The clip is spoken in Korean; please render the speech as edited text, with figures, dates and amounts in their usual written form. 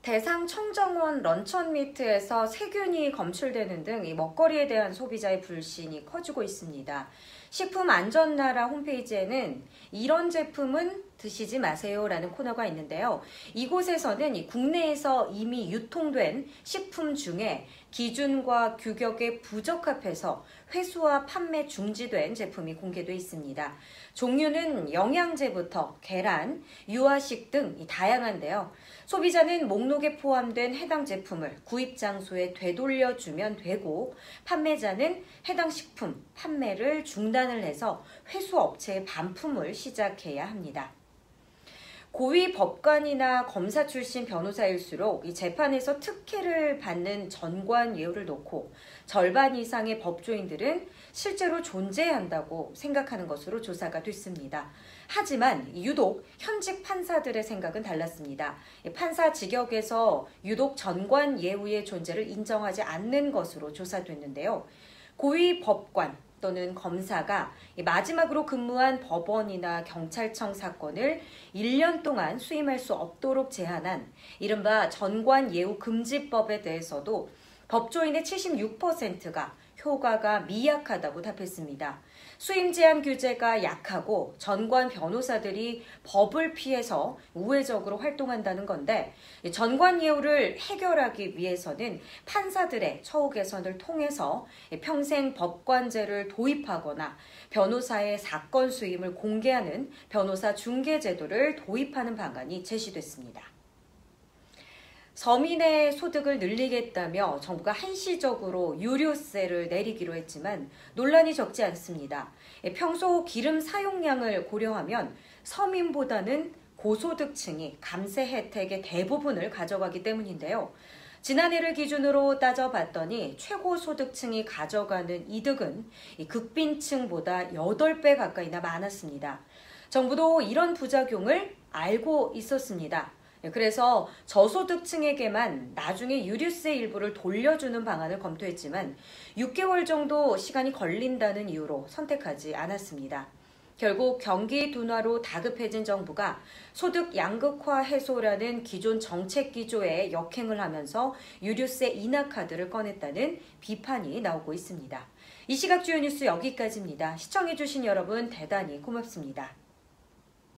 대상 청정원 런천미트에서 세균이 검출되는 등 이 먹거리에 대한 소비자의 불신이 커지고 있습니다. 식품안전나라 홈페이지에는 이런 제품은 드시지 마세요라는 코너가 있는데요. 이곳에서는 이 국내에서 이미 유통된 식품 중에 기준과 규격에 부적합해서 회수와 판매 중지된 제품이 공개돼 있습니다. 종류는 영양제부터 계란, 유아식 등 다양한데요. 소비자는 목록에 포함된 해당 제품을 구입 장소에 되돌려주면 되고, 판매자는 해당 식품 판매를 중단을 해서 회수업체에 반품을 시작해야 합니다. 고위 법관이나 검사 출신 변호사일수록 이 재판에서 특혜를 받는 전관 예우를 놓고 절반 이상의 법조인들은 실제로 존재한다고 생각하는 것으로 조사가 됐습니다. 하지만 유독 현직 판사들의 생각은 달랐습니다. 판사 직역에서 유독 전관 예우의 존재를 인정하지 않는 것으로 조사됐는데요. 고위 법관 또는 검사가 마지막으로 근무한 법원이나 경찰청 사건을 1년 동안 수임할 수 없도록 제한한 이른바 전관예우금지법에 대해서도 법조인의 76%가 효과가 미약하다고 답했습니다. 수임 제한 규제가 약하고 전관 변호사들이 법을 피해서 우회적으로 활동한다는 건데, 전관 예우를 해결하기 위해서는 판사들의 처우 개선을 통해서 평생 법관제를 도입하거나 변호사의 사건 수임을 공개하는 변호사 중개 제도를 도입하는 방안이 제시됐습니다. 서민의 소득을 늘리겠다며 정부가 한시적으로 유류세를 내리기로 했지만 논란이 적지 않습니다. 평소 기름 사용량을 고려하면 서민보다는 고소득층이 감세 혜택의 대부분을 가져가기 때문인데요. 지난해를 기준으로 따져봤더니 최고소득층이 가져가는 이득은 극빈층보다 8배 가까이나 많았습니다. 정부도 이런 부작용을 알고 있었습니다. 그래서 저소득층에게만 나중에 유류세 일부를 돌려주는 방안을 검토했지만 6개월 정도 시간이 걸린다는 이유로 선택하지 않았습니다. 결국 경기 둔화로 다급해진 정부가 소득 양극화 해소라는 기존 정책 기조에 역행을 하면서 유류세 인하 카드를 꺼냈다는 비판이 나오고 있습니다. 이 시각 주요 뉴스 여기까지입니다. 시청해주신 여러분 대단히 고맙습니다.